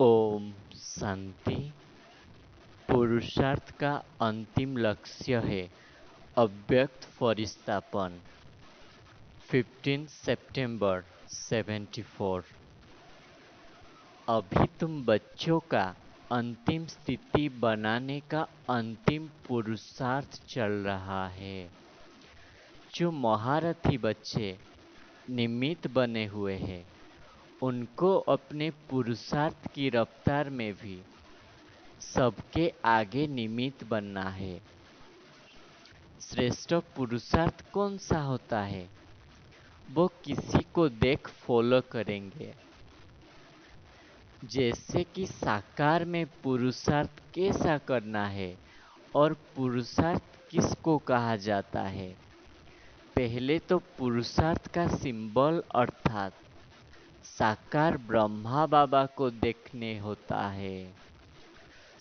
ओम शांति। पुरुषार्थ का अंतिम लक्ष्य है अव्यक्त फरिश्तापन। 15 सितंबर 74। अभी तुम बच्चों का अंतिम स्थिति बनाने का अंतिम पुरुषार्थ चल रहा है। जो महारथी बच्चे निमित्त बने हुए हैं उनको अपने पुरुषार्थ की रफ्तार में भी सबके आगे निमित्त बनना है। श्रेष्ठ पुरुषार्थ कौन सा होता है? वो किसी को देख फॉलो करेंगे। जैसे कि साकार में पुरुषार्थ कैसा करना है और पुरुषार्थ किसको कहा जाता है। पहले तो पुरुषार्थ का सिंबल अर्थात साकार ब्रह्मा बाबा को देखने होता है।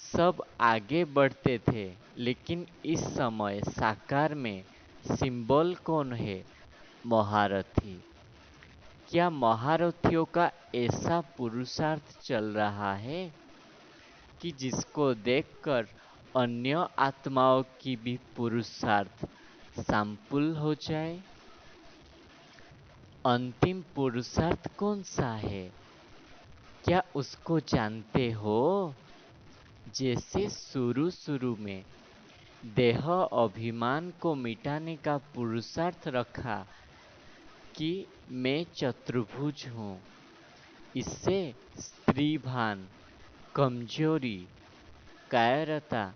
सब आगे बढ़ते थे, लेकिन इस समय साकार में सिंबल कौन है? महारथी। क्या महारथियों का ऐसा पुरुषार्थ चल रहा है कि जिसको देखकर अन्य आत्माओं की भी पुरुषार्थ संपूर्ण हो जाए? अंतिम पुरुषार्थ कौन सा है? क्या उसको जानते हो? जैसे शुरू में देह अभिमान को मिटाने का पुरुषार्थ रखा कि मैं चतुर्भुज हूँ। इससे स्त्री भान, कमजोरी, कायरता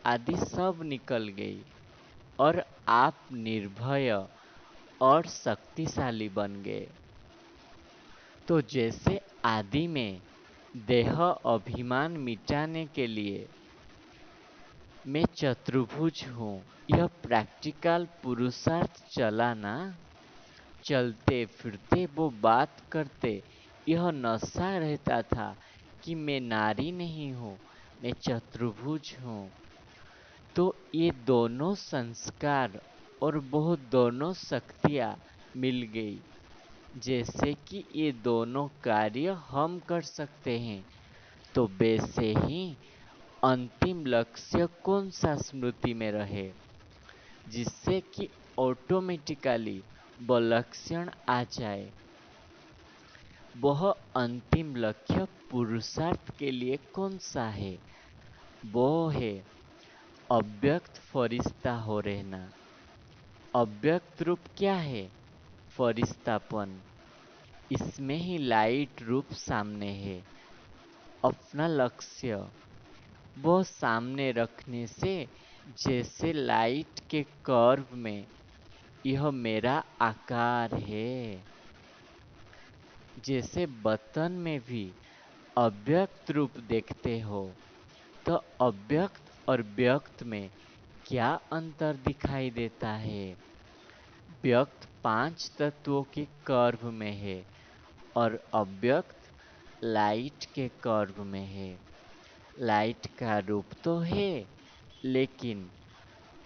आदि सब निकल गई और आप निर्भय और शक्तिशाली बन गए। तो जैसे आदि में देह अभिमान मिटाने के लिए मैं चतुर्भुज हूँ, यह प्रैक्टिकल पुरुषार्थ चला ना। चलते फिरते वो बात करते यह नशा रहता था कि मैं नारी नहीं हूँ, मैं चतुर्भुज हूँ। तो ये दोनों संस्कार और वो दोनों शक्तियाँ मिल गई। जैसे कि ये दोनों कार्य हम कर सकते हैं, तो वैसे ही अंतिम लक्ष्य कौन सा स्मृति में रहे, जिससे कि ऑटोमेटिकली वो लक्षण आ जाए। वह अंतिम लक्ष्य पुरुषार्थ के लिए कौन सा है? वो है अव्यक्त फरिश्ता हो रहना। अव्यक्त रूप क्या है? फरिश्तापन। इसमें ही लाइट रूप सामने है। अपना लक्ष्य वो सामने रखने से जैसे लाइट के कर्व में यह मेरा आकार है। जैसे बतन में भी अव्यक्त रूप देखते हो, तो अव्यक्त और व्यक्त में क्या अंतर दिखाई देता है? व्यक्त 5 तत्वों के कर्व में है और अव्यक्त लाइट के कर्व में है। लाइट का रूप तो है, लेकिन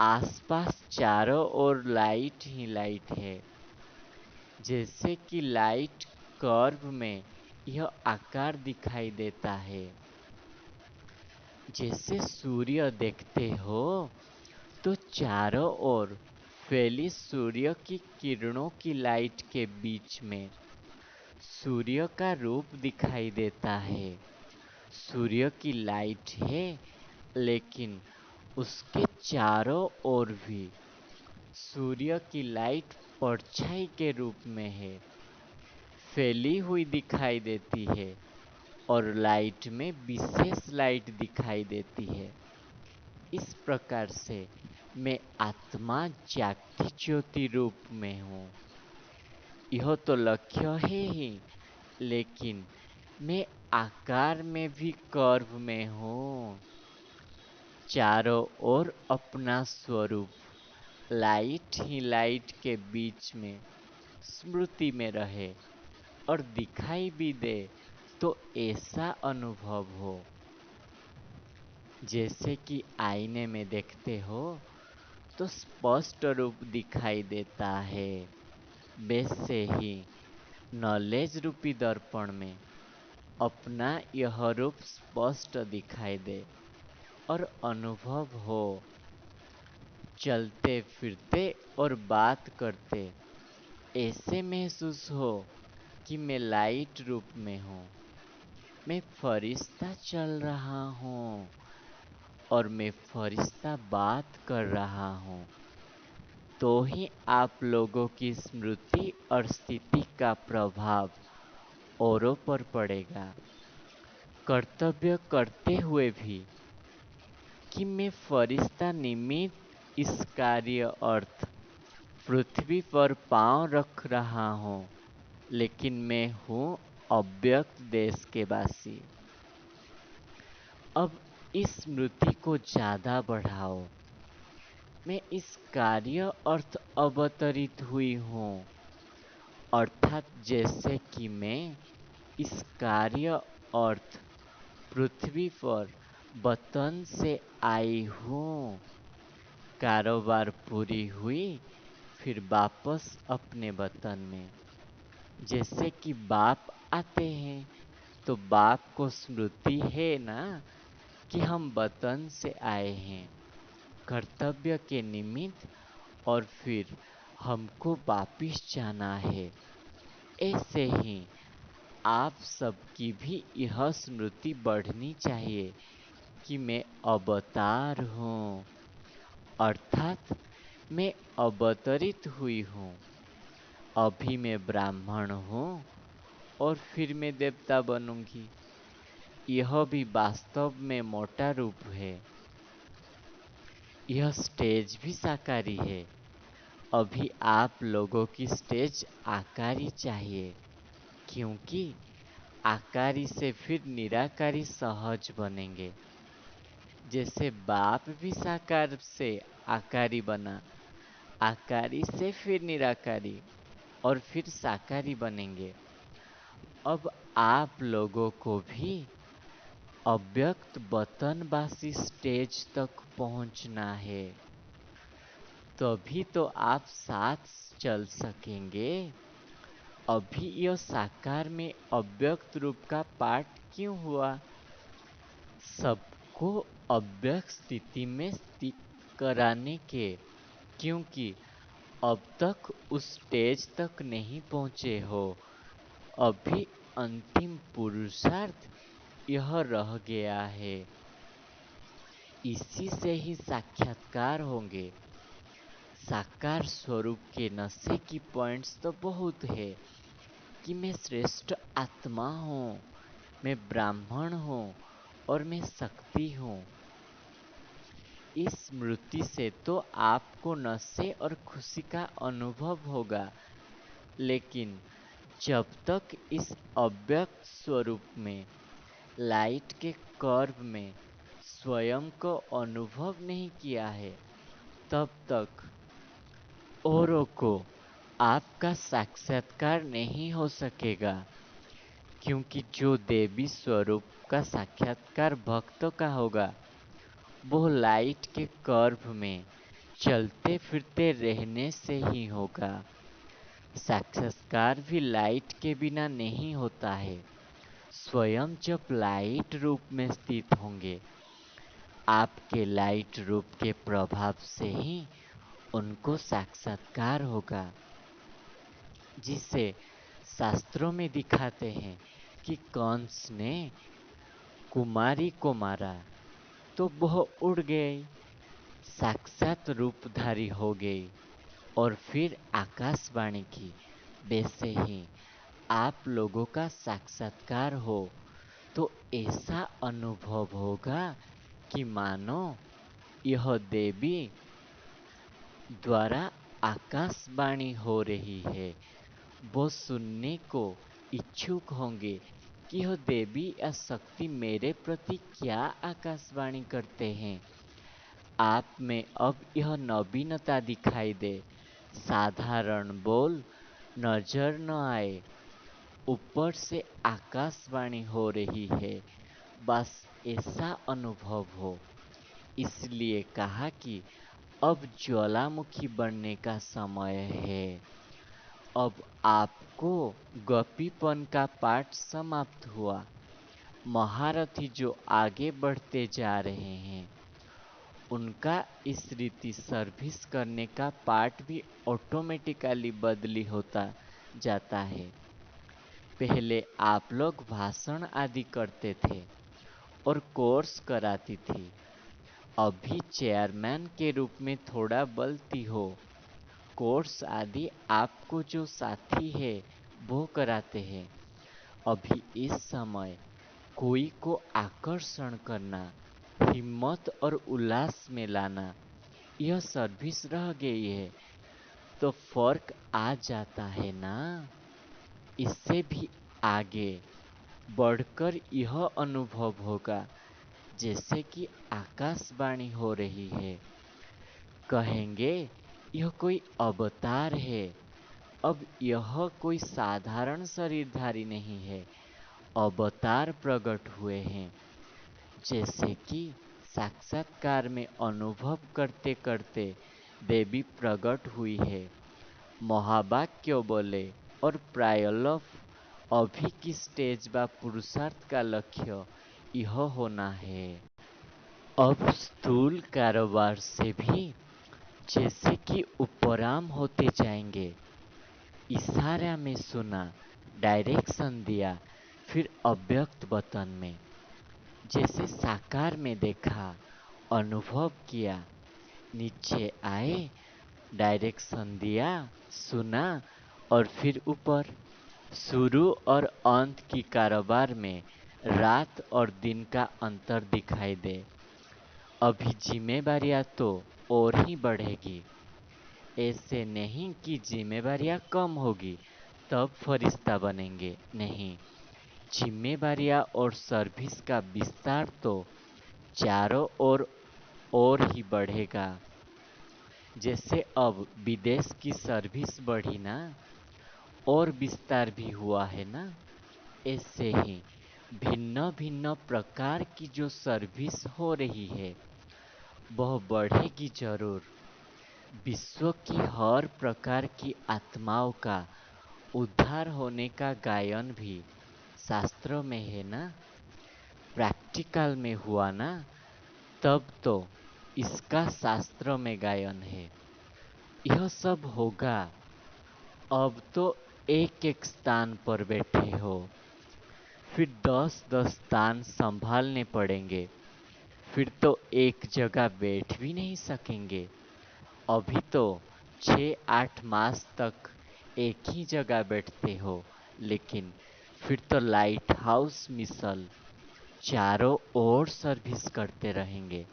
आसपास चारों ओर लाइट ही लाइट है। जैसे कि लाइट कर्व में यह आकार दिखाई देता है। जैसे सूर्य देखते हो तो चारों ओर फैली सूर्य की किरणों की लाइट के बीच में सूर्य का रूप दिखाई देता है। सूर्य की लाइट है, लेकिन उसके चारों ओर भी सूर्य की लाइट परछाई के रूप में है, फैली हुई दिखाई देती है और लाइट में विशेष लाइट दिखाई देती है। इस प्रकार से मैं आत्मा जागती ज्योति रूप में हूँ। यह तो लक्ष्य है ही, लेकिन मैं आकार में भी कर्व में हूँ। चारों ओर अपना स्वरूप लाइट ही लाइट के बीच में स्मृति में रहे और दिखाई भी दे, तो ऐसा अनुभव हो। जैसे कि आईने में देखते हो तो स्पष्ट रूप दिखाई देता है, वैसे ही नॉलेज रूपी दर्पण में अपना यह रूप स्पष्ट दिखाई दे और अनुभव हो। चलते फिरते और बात करते ऐसे महसूस हो कि मैं लाइट रूप में हूँ। मैं फरिश्ता चल रहा हूँ और मैं फरिश्ता बात कर रहा हूँ। तो ही आप लोगों की स्मृति और स्थिति का प्रभाव औरों पर पड़ेगा। कर्तव्य करते हुए भी कि मैं फरिश्ता निमित्त इस कार्य अर्थ पृथ्वी पर पांव रख रहा हूँ, लेकिन मैं हूँ अव्यक्त देश के वासी। अब इस स्मृति को ज्यादा बढ़ाओ। मैं इस कार्य अर्थ अवतरित हुई हूँ, अर्थात जैसे कि मैं इस कार्य अर्थ पृथ्वी पर वतन से आई हूँ। कारोबार पूरी हुई, फिर वापस अपने वतन में। जैसे कि बाप आते हैं तो बाप को स्मृति है ना कि हम वतन से आए हैं कर्तव्य के निमित्त और फिर हमको वापिस जाना है। ऐसे ही आप सबकी भी यह स्मृति बढ़नी चाहिए कि मैं अवतार हूँ, अर्थात मैं अवतरित हुई हूँ। अभी मैं ब्राह्मण हूँ और फिर मैं देवता बनूंगी। यह भी वास्तव में मोटा रूप है। यह स्टेज भी साकारी है। अभी आप लोगों की स्टेज आकारी चाहिए, क्योंकि आकारी से फिर निराकारी सहज बनेंगे। जैसे बाप भी साकार से आकारी बना, आकारी से फिर निराकारी और फिर साकारी बनेंगे। अब आप लोगों को भी अव्यक्त वतनवासी स्टेज तक पहुंचना है, तभी तो आप साथ चल सकेंगे। अभी यह साकार में अव्यक्त रूप का पाठ क्यों हुआ? सबको अव्यक्त स्थिति में स्थित कराने के, क्योंकि अब तक उस स्टेज तक नहीं पहुंचे हो। अभी अंतिम पुरुषार्थ यह रह गया है। इसी से ही साक्षात्कार होंगे। साकार स्वरूप के नशे की पॉइंट्स तो बहुत है कि मैं श्रेष्ठ आत्मा हूँ, मैं ब्राह्मण हूँ और मैं शक्ति हूँ। इस स्मृति से तो आपको नशे और खुशी का अनुभव होगा, लेकिन जब तक इस अव्यक्त स्वरूप में लाइट के कर्व में स्वयं को अनुभव नहीं किया है, तब तक औरों को आपका साक्षात्कार नहीं हो सकेगा। क्योंकि जो देवी स्वरूप का साक्षात्कार भक्तों का होगा, वो लाइट के कर्व में चलते फिरते रहने से ही होगा। साक्षात्कार भी लाइट के बिना नहीं होता है। स्वयं जब लाइट रूप में स्थित होंगे, आपके लाइट रूप के प्रभाव से ही उनको साक्षात्कार होगा। जिसे शास्त्रों में दिखाते हैं कि कंस ने कुमारी को मारा तो वह उड़ गई, साक्षात रूपधारी हो गई और फिर आकाशवाणी की। वैसे ही आप लोगों का साक्षात्कार हो तो ऐसा अनुभव होगा कि मानो यह देवी द्वारा आकाशवाणी हो रही है। वो सुनने को इच्छुक होंगे कि यह देवी या शक्ति मेरे प्रति क्या आकाशवाणी करते हैं। आप में अब यह नवीनता दिखाई दे। साधारण बोल नजर न आए, ऊपर से आकाशवाणी हो रही है, बस ऐसा अनुभव हो। इसलिए कहा कि अब ज्वालामुखी बनने का समय है। अब आपको गपीपन का पाठ समाप्त हुआ। महारथी जो आगे बढ़ते जा रहे हैं उनका इस रीति सर्विस करने का पार्ट भी ऑटोमेटिकली बदली होता जाता है। पहले आप लोग भाषण आदि करते थे और कोर्स कराती थी। अभी चेयरमैन के रूप में थोड़ा बलती हो। कोर्स आदि आपको जो साथी है वो कराते हैं। अभी इस समय कोई को आकर्षण करना, हिम्मत और उल्लास में लाना, यह सर्विस रह गई है। तो फर्क आ जाता है ना। इससे भी आगे बढ़कर यह अनुभव होगा जैसे कि आकाशवाणी हो रही है। कहेंगे यह कोई अवतार है। अब यह कोई साधारण शरीरधारी नहीं है, अवतार प्रकट हुए हैं। जैसे कि साक्षात्कार में अनुभव करते करते देवी प्रकट हुई है। महावाक्य बोले और प्रायलफ अभी की स्टेज व पुरुषार्थ का लक्ष्य यह होना है। अब स्थूल कारोबार से भी जैसे कि उपराम होते जाएंगे। इशारा में सुना, डायरेक्शन दिया, फिर अव्यक्त वतन में जैसे साकार में देखा, अनुभव किया, नीचे आए, डायरेक्शन दिया, सुना और फिर ऊपर। शुरू और अंत की कारोबार में रात और दिन का अंतर दिखाई दे। अभी जिम्मेवारियां तो और ही बढ़ेगी। ऐसे नहीं कि जिम्मेवारियां कम होगी तब फरिश्ता बनेंगे, नहीं। जिम्मेवारियां और सर्विस का विस्तार तो चारों ओर और ही बढ़ेगा। जैसे अब विदेश की सर्विस बढ़ी ना, और विस्तार भी हुआ है ना। ऐसे ही भिन्न भिन्न प्रकार की जो सर्विस हो रही है वह बढ़ेगी जरूर। विश्व की हर प्रकार की आत्माओं का उद्धार होने का गायन भी शास्त्रों में है ना। प्रैक्टिकल में हुआ ना, तब तो इसका शास्त्र में गायन है। यह सब होगा। अब तो एक एक स्थान पर बैठे हो, फिर 10-10 स्थान संभालने पड़ेंगे। फिर तो एक जगह बैठ भी नहीं सकेंगे। अभी तो 6-8 मास तक एक ही जगह बैठते हो, लेकिन फिर तो लाइट हाउस मिसल चारों ओर सर्विस करते रहेंगे।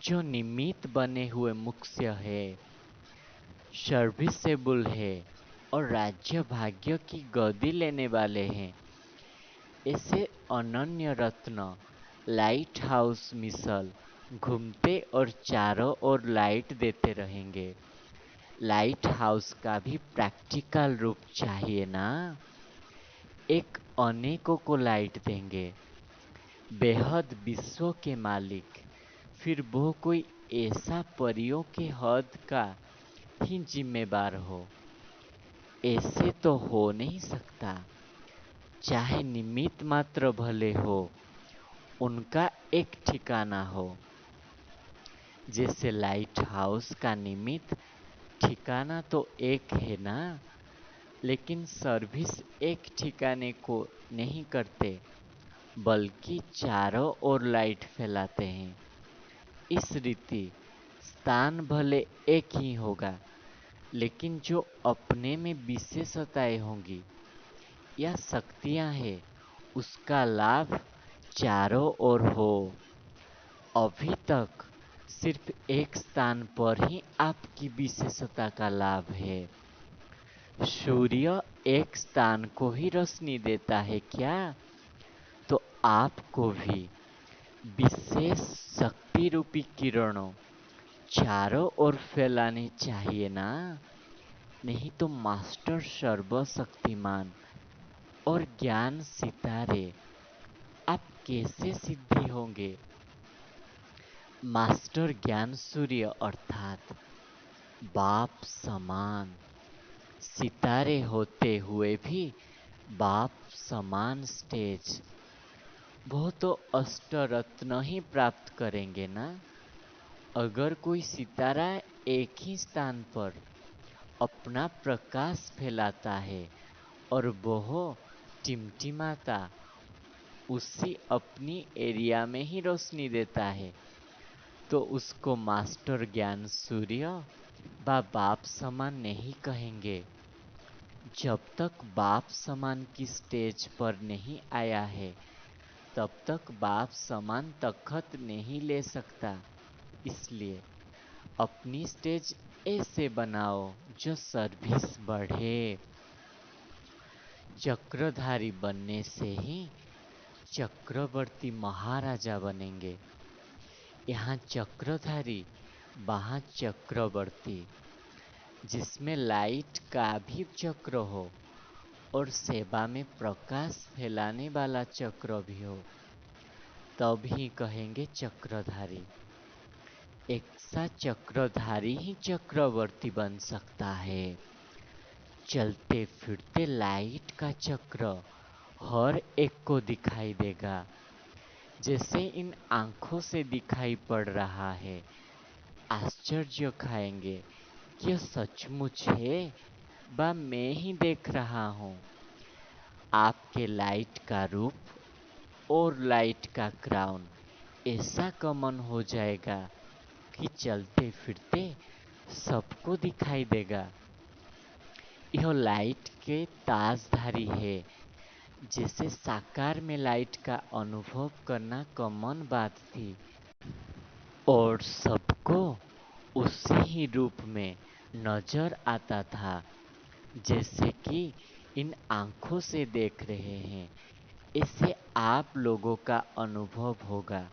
जो निमित्त बने हुए मुख्य है, सर्विसेबल है और राज्य भाग्य की गद्दी लेने वाले हैं, ऐसे अनन्य रत्न लाइट हाउस मिसल घूमते और चारों ओर लाइट देते रहेंगे। लाइट हाउस का भी प्रैक्टिकल रूप चाहिए ना। एक अनेकों को लाइट देंगे। बेहद विश्व के मालिक, फिर वो कोई ऐसा परियों के हद का ही जिम्मेवार हो, ऐसे तो हो नहीं सकता। चाहे निमित्त मात्र भले हो, उनका एक ठिकाना हो। जैसे लाइट हाउस का निमित्त ठिकाना तो एक है ना, लेकिन सर्विस एक ठिकाने को नहीं करते, बल्कि चारों ओर लाइट फैलाते हैं। इस रीति स्थान भले एक ही होगा, लेकिन जो अपने में विशेषताएं होंगी या शक्तियां हैं, उसका लाभ चारों ओर हो। अभी तक सिर्फ एक स्थान पर ही आपकी विशेषता का लाभ है। सूर्य एक स्थान को ही रोशनी देता है क्या? तो आपको भी विशेष शक्ति रूपी किरणों चारों ओर फैलानी चाहिए ना। नहीं तो मास्टर सर्वशक्तिमान और ज्ञान सितारे आप कैसे सिद्धि होंगे? मास्टर ज्ञान सूर्य अर्थात बाप समान, सितारे होते हुए भी बाप समान स्टेज वो तो अष्टरत्न ही प्राप्त करेंगे ना। अगर कोई सितारा एक ही स्थान पर अपना प्रकाश फैलाता है और वह टिमटिमाता उसी अपनी एरिया में ही रोशनी देता है, तो उसको मास्टर ज्ञान सूर्य व बाप समान नहीं कहेंगे। जब तक बाप समान की स्टेज पर नहीं आया है, तब तक बाप समान तखत नहीं ले सकता। इसलिए अपनी स्टेज ऐसे बनाओ जो सर्विस बढ़े। चक्रधारी बनने से ही चक्रवर्ती महाराजा बनेंगे। यहाँ चक्रधारी, वहाँ चक्रवर्ती, जिसमें लाइट का भी चक्र हो और सेवा में प्रकाश फैलाने वाला चक्र भी हो, तब ही कहेंगे चक्रधारी। एक सा चक्रधारी ही चक्रवर्ती बन सकता है। चलते फिरते लाइट का चक्र हर एक को दिखाई देगा, जैसे इन आंखों से दिखाई पड़ रहा है। आश्चर्य खाएंगे कि यह सचमुच है व मैं ही देख रहा हूँ। आपके लाइट का रूप और लाइट का क्राउन ऐसा कॉमन हो जाएगा कि चलते फिरते सबको दिखाई देगा। यह लाइट के ताजधारी है। जैसे साकार में लाइट का अनुभव करना कॉमन बात थी और सबको उसी ही रूप में नजर आता था, जैसे कि इन आंखों से देख रहे हैं। इससे आप लोगों का अनुभव होगा।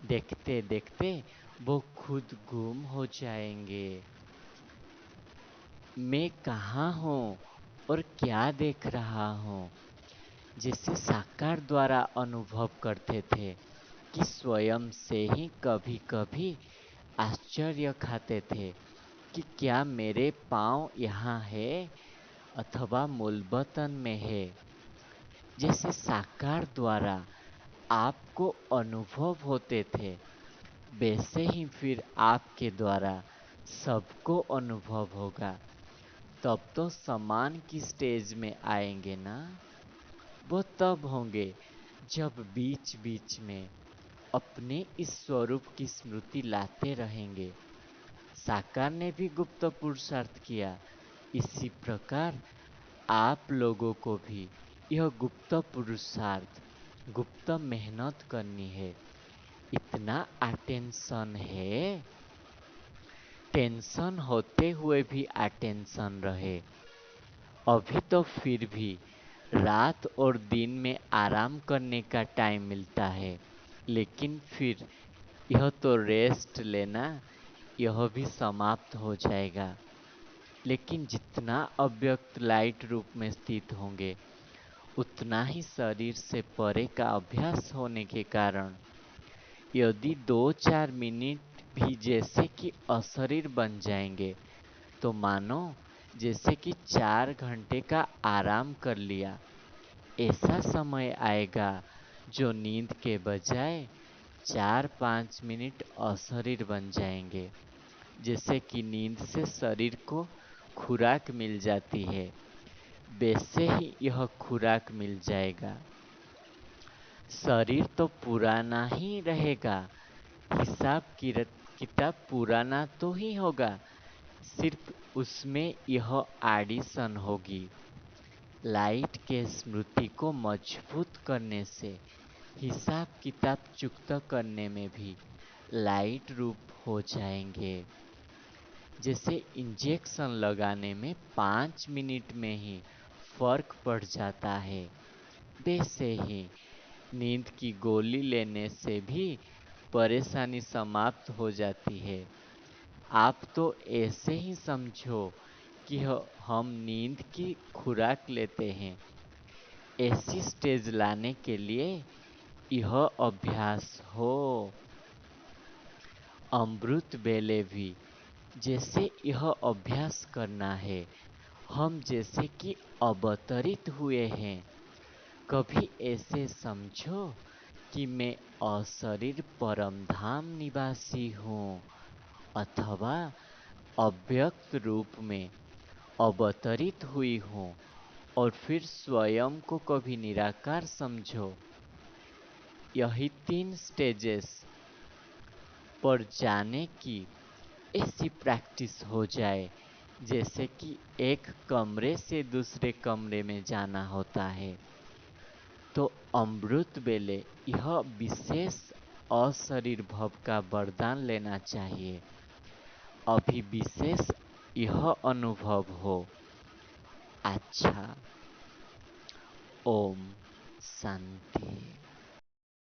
देखते देखते वो खुद गुम हो जाएंगे। मैं कहाँ हूँ और क्या देख रहा हूँ, जिसे साकार द्वारा अनुभव करते थे कि स्वयं से ही कभी कभी आश्चर्य खाते थे कि क्या मेरे पाँव यहाँ है अथवा मूलवतन में है। जैसे साकार द्वारा आपको अनुभव होते थे, वैसे ही फिर आपके द्वारा सबको अनुभव होगा। तब तो समान की स्टेज में आएंगे ना। वो तब होंगे जब बीच बीच में अपने इस स्वरूप की स्मृति लाते रहेंगे। साकार ने भी गुप्त पुरुषार्थ किया, इसी प्रकार आप लोगों को भी यह गुप्त पुरुषार्थ, गुप्त मेहनत करनी है। इतना अटेंशन है, टेंशन होते हुए भी अटेंशन रहे। अभी तो फिर भी रात और दिन में आराम करने का टाइम मिलता है, लेकिन फिर यह तो रेस्ट लेना, यह भी समाप्त हो जाएगा। लेकिन जितना अव्यक्त लाइट रूप में स्थित होंगे, उतना ही शरीर से परे का अभ्यास होने के कारण यदि 2-4 मिनट भी जैसे कि अशरीर बन जाएंगे, तो मानो जैसे कि 4 घंटे का आराम कर लिया। ऐसा समय आएगा जो नींद के बजाय 4-5 मिनट अशरीर बन जाएंगे। जैसे कि नींद से शरीर को खुराक मिल जाती है, वैसे ही यह खुराक मिल जाएगा। शरीर तो पुराना ही रहेगा, हिसाब किताब पुराना तो ही होगा, सिर्फ उसमें यह एडिशन होगी। लाइट के स्मृति को मजबूत करने से हिसाब किताब चुकता करने में भी लाइट रूप हो जाएंगे। जैसे इंजेक्शन लगाने में 5 मिनट में ही फर्क पड़ जाता है, वैसे ही नींद की गोली लेने से भी परेशानी समाप्त हो जाती है। आप तो ऐसे ही समझो कि हम नींद की खुराक लेते हैं। ऐसी स्टेज लाने के लिए यह अभ्यास हो। अमृत बेले भी जैसे यह अभ्यास करना है। हम जैसे कि अवतरित हुए हैं। कभी ऐसे समझो कि मैं अशरीर परमधाम निवासी हूँ, अथवा अव्यक्त रूप में अवतरित हुई हूँ, और फिर स्वयं को कभी निराकार समझो। यही 3 स्टेजेस पर जाने की ऐसी प्रैक्टिस हो जाए जैसे कि एक कमरे से दूसरे कमरे में जाना होता है। तो अमृत वेले यह विशेष अशरीर भव का वरदान लेना चाहिए। अभी विशेष यह अनुभव हो। अच्छा, ओम शांति।